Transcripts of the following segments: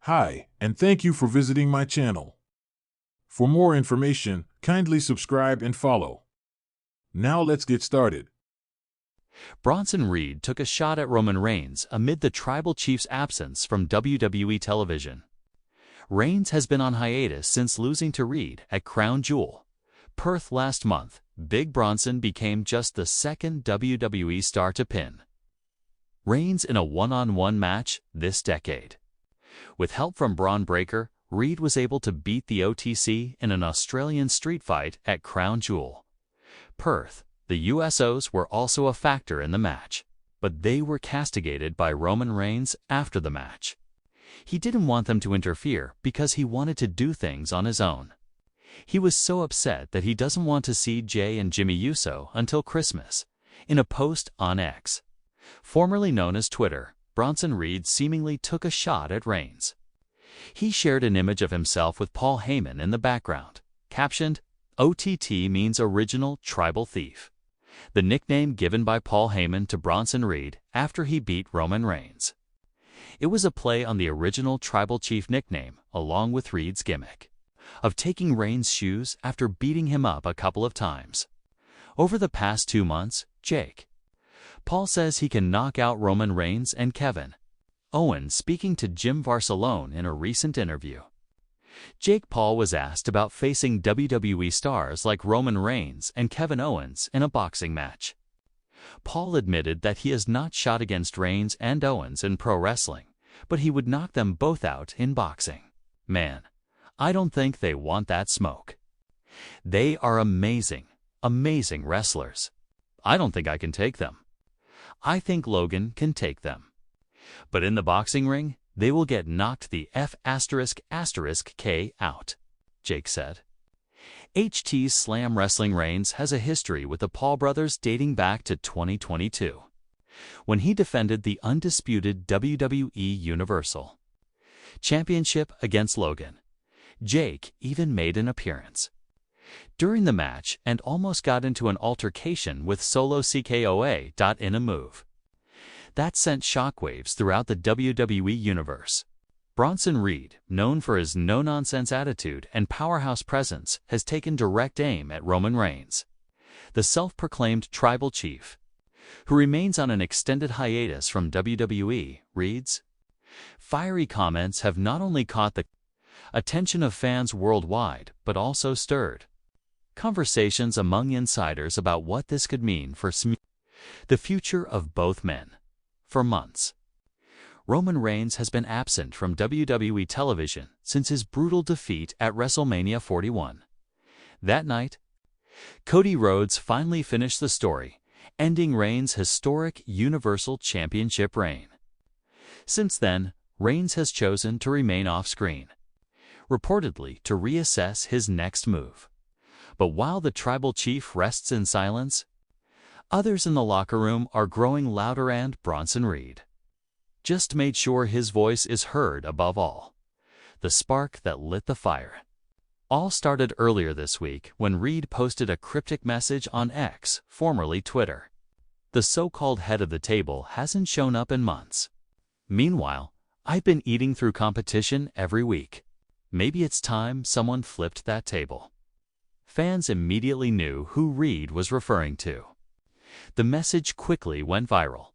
Hi, and thank you for visiting my channel. For more information, kindly subscribe and follow. Now let's get started. Bronson Reed took a shot at Roman Reigns amid the Tribal Chief's absence from WWE television. Reigns has been on hiatus since losing to Reed at Crown Jewel, Perth last month. Big Bronson became just the second WWE star to pin Reigns in a one-on-one match this decade. With help from Braun Breaker, Reed was able to beat the OTC in an Australian street fight at Crown Jewel, Perth. The USOs were also a factor in the match, but they were castigated by Roman Reigns after the match. He didn't want them to interfere because he wanted to do things on his own. He was so upset that he doesn't want to see Jey and Jimmy Uso until Christmas. In a post on X, formerly known as Twitter, Bronson Reed seemingly took a shot at Reigns. He shared an image of himself with Paul Heyman in the background, captioned, "OTT means Original Tribal Thief," the nickname given by Paul Heyman to Bronson Reed after he beat Roman Reigns. It was a play on the original Tribal Chief nickname, along with Reed's gimmick of taking Reigns' shoes after beating him up a couple of times. Over the past 2 months, Paul says he can knock out Roman Reigns and Kevin Owens, speaking to Jim Varsalone in a recent interview. Jake Paul was asked about facing WWE stars like Roman Reigns and Kevin Owens in a boxing match. Paul admitted that he has not shot against Reigns and Owens in pro wrestling, but he would knock them both out in boxing. "Man, I don't think they want that smoke. They are amazing, amazing wrestlers. I don't think I can take them. I think Logan can take them. But in the boxing ring, they will get knocked the F***K out," Jake said. HT's Slam Wrestling Reigns has a history with the Paul brothers dating back to 2022, when he defended the undisputed WWE Universal Championship against Logan. Jake even made an appearance during the match and almost got into an altercation with Solo Sikoa in a move that sent shockwaves throughout the WWE universe. Bronson Reed, known for his no-nonsense attitude and powerhouse presence, has taken direct aim at Roman Reigns, the self-proclaimed Tribal Chief, who remains on an extended hiatus from WWE. Reed's fiery comments have not only caught the attention of fans worldwide, but also stirred conversations among insiders about what this could mean for the future of both men. For months, Roman Reigns has been absent from WWE television since his brutal defeat at WrestleMania 41. That night, Cody Rhodes finally finished the story, ending Reigns' historic Universal Championship reign. Since then, Reigns has chosen to remain off-screen, reportedly to reassess his next move. But while the Tribal Chief rests in silence, others in the locker room are growing louder, and Bronson Reed just made sure his voice is heard above all. The spark that lit the fire all started earlier this week when Reed posted a cryptic message on X, formerly Twitter. "The so-called head of the table hasn't shown up in months. Meanwhile, I've been eating through competition every week. Maybe it's time someone flipped that table." Fans immediately knew who Reed was referring to. The message quickly went viral,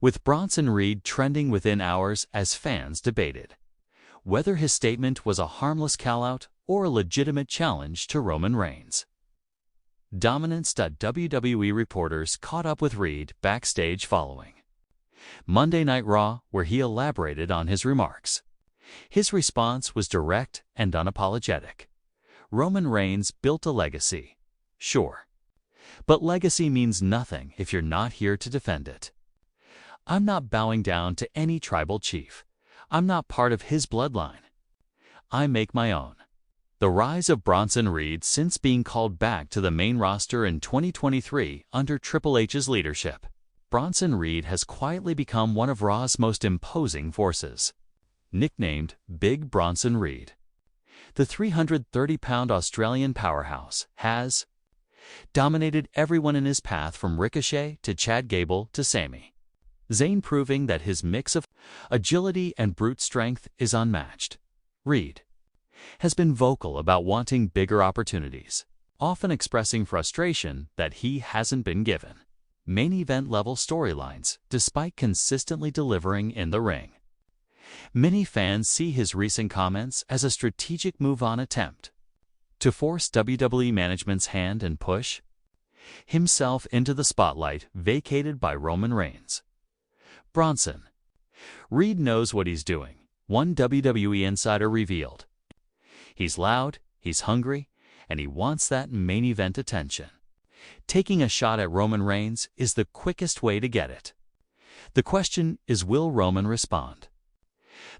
with Bronson Reed trending within hours as fans debated whether his statement was a harmless callout or a legitimate challenge to Roman Reigns. Dominance.WWE reporters caught up with Reed backstage following Monday Night Raw, where he elaborated on his remarks. His response was direct and unapologetic. "Roman Reigns built a legacy, sure. But legacy means nothing if you're not here to defend it. I'm not bowing down to any tribal chief. I'm not part of his bloodline. I make my own." The rise of Bronson Reed since being called back to the main roster in 2023 under Triple H's leadership. Bronson Reed has quietly become one of Raw's most imposing forces. Nicknamed Big Bronson Reed, the 330-pound Australian powerhouse has dominated everyone in his path from Ricochet to Chad Gable to Sami Zayn proving that his mix of agility and brute strength is unmatched. Reed has been vocal about wanting bigger opportunities, often expressing frustration that he hasn't been given main event-level storylines despite consistently delivering in the ring. Many fans see his recent comments as a strategic move-on attempt to force WWE management's hand and push himself into the spotlight vacated by Roman Reigns. Bronson. Reed knows what he's doing, one WWE insider revealed. He's loud, he's hungry, and he wants that main event attention. Taking a shot at Roman Reigns is the quickest way to get it. The question is, will Roman respond?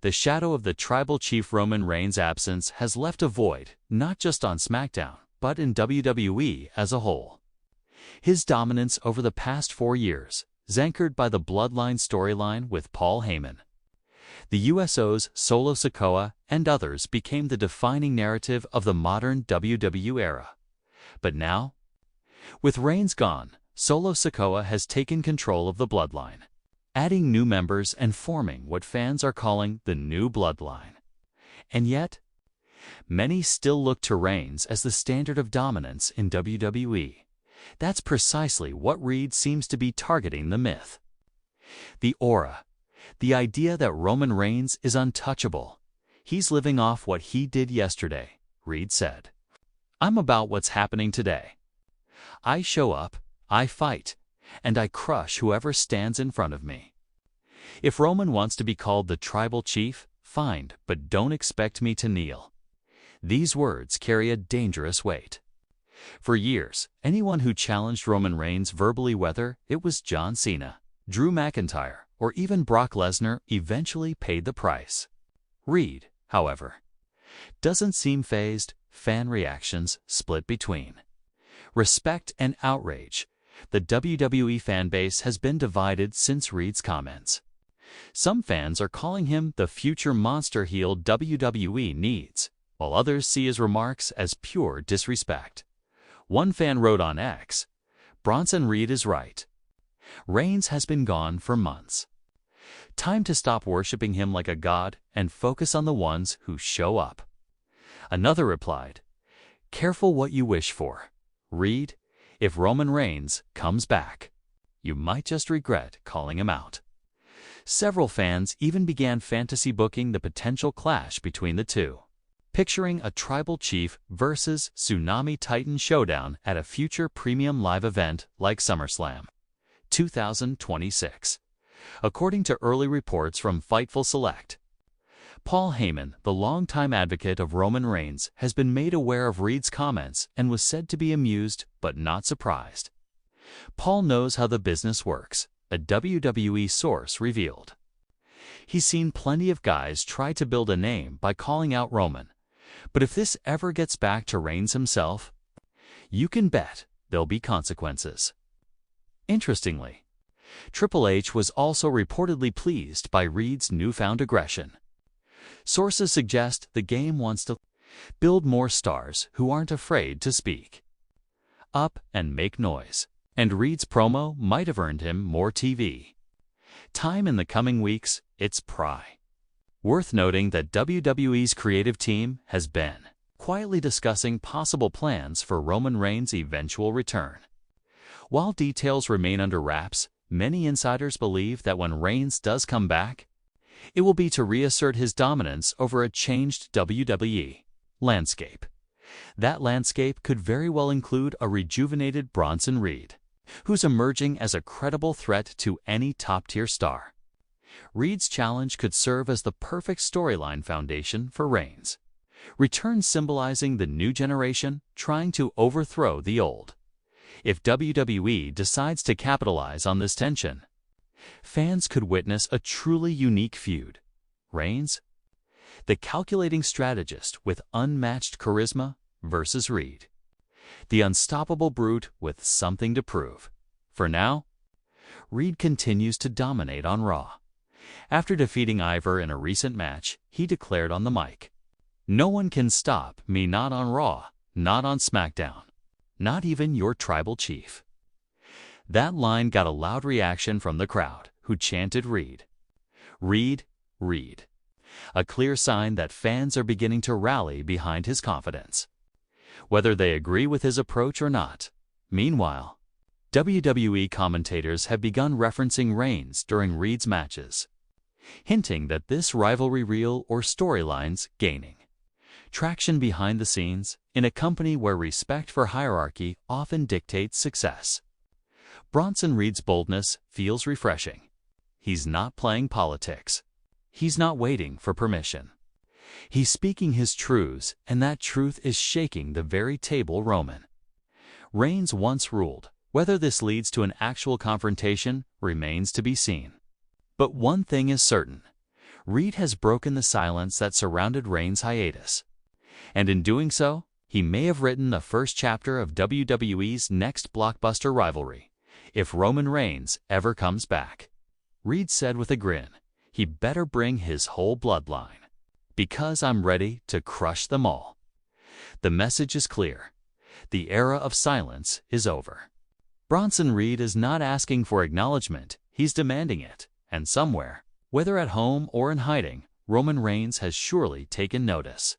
The shadow of the tribal chief Roman Reigns' absence has left a void, not just on SmackDown, but in WWE as a whole. His dominance over the past 4 years is anchored by the Bloodline storyline with Paul Heyman. The USO's Solo Sikoa and others became the defining narrative of the modern WWE era. But now, with Reigns gone, Solo Sikoa has taken control of the Bloodline, adding new members and forming what fans are calling the New Bloodline. And yet, many still look to Reigns as the standard of dominance in WWE. That's precisely what Reed seems to be targeting the myth. The aura, the idea that Roman Reigns is untouchable. He's living off what he did yesterday, Reed said. I'm about what's happening today. I show up, I fight, and I crush whoever stands in front of me. If Roman wants to be called the tribal chief, fine, but don't expect me to kneel. These words carry a dangerous weight. For years, anyone who challenged Roman Reigns verbally, whether it was John Cena, Drew McIntyre, or even Brock Lesnar, eventually paid the price. Reed, however, doesn't seem fazed. Fan reactions split between respect and outrage. The WWE fanbase has been divided since Reed's comments. Some fans are calling him the future monster heel WWE needs, while others see his remarks as pure disrespect. One fan wrote on X, "Bronson Reed is right. Reigns has been gone for months. Time to stop worshiping him like a god and focus on the ones who show up." Another replied, "Careful what you wish for. Reed, if Roman Reigns comes back, you might just regret calling him out." Several fans even began fantasy booking the potential clash between the two, picturing a tribal chief versus Tsunami Titan showdown at a future premium live event like SummerSlam 2026. According to early reports from Fightful Select, Paul Heyman, the longtime advocate of Roman Reigns, has been made aware of Reed's comments and was said to be amused but not surprised. Paul knows how the business works, a WWE source revealed. He's seen plenty of guys try to build a name by calling out Roman, but if this ever gets back to Reigns himself, you can bet there'll be consequences. Interestingly, Triple H was also reportedly pleased by Reed's newfound aggression. Sources suggest the game wants to build more stars who aren't afraid to speak up and make noise, and Reed's promo might have earned him more TV time in the coming weeks. It's worth noting that WWE's creative team has been quietly discussing possible plans for Roman Reigns' eventual return. While details remain under wraps, many insiders believe that when Reigns does come back, it will be to reassert his dominance over a changed WWE landscape. That landscape could very well include a rejuvenated Bronson Reed, who's emerging as a credible threat to any top-tier star. Reed's challenge could serve as the perfect storyline foundation for Reigns, return symbolizing the new generation trying to overthrow the old. If WWE decides to capitalize on this tension, fans could witness a truly unique feud. Reigns, the calculating strategist with unmatched charisma, versus Reed, the unstoppable brute with something to prove. For now, Reed continues to dominate on Raw. After defeating Ivar in a recent match, he declared on the mic, "No one can stop me, not on Raw, not on SmackDown, not even your tribal chief." That line got a loud reaction from the crowd, who chanted Reed. Reed, Reed. A clear sign that fans are beginning to rally behind his confidence, whether they agree with his approach or not. Meanwhile, WWE commentators have begun referencing Reigns during Reed's matches, hinting that this rivalry real or storyline's gaining traction behind the scenes in a company where respect for hierarchy often dictates success. Bronson Reed's boldness feels refreshing. He's not playing politics. He's not waiting for permission. He's speaking his truths, and that truth is shaking the very table Roman Reigns once ruled. Whether this leads to an actual confrontation remains to be seen. But one thing is certain. Reed has broken the silence that surrounded Reigns' hiatus. And in doing so, he may have written the first chapter of WWE's next blockbuster rivalry, if Roman Reigns ever comes back. Reed said with a grin, he better bring his whole bloodline, because I'm ready to crush them all. The message is clear. The era of silence is over. Bronson Reed is not asking for acknowledgement, he's demanding it. And somewhere, whether at home or in hiding, Roman Reigns has surely taken notice.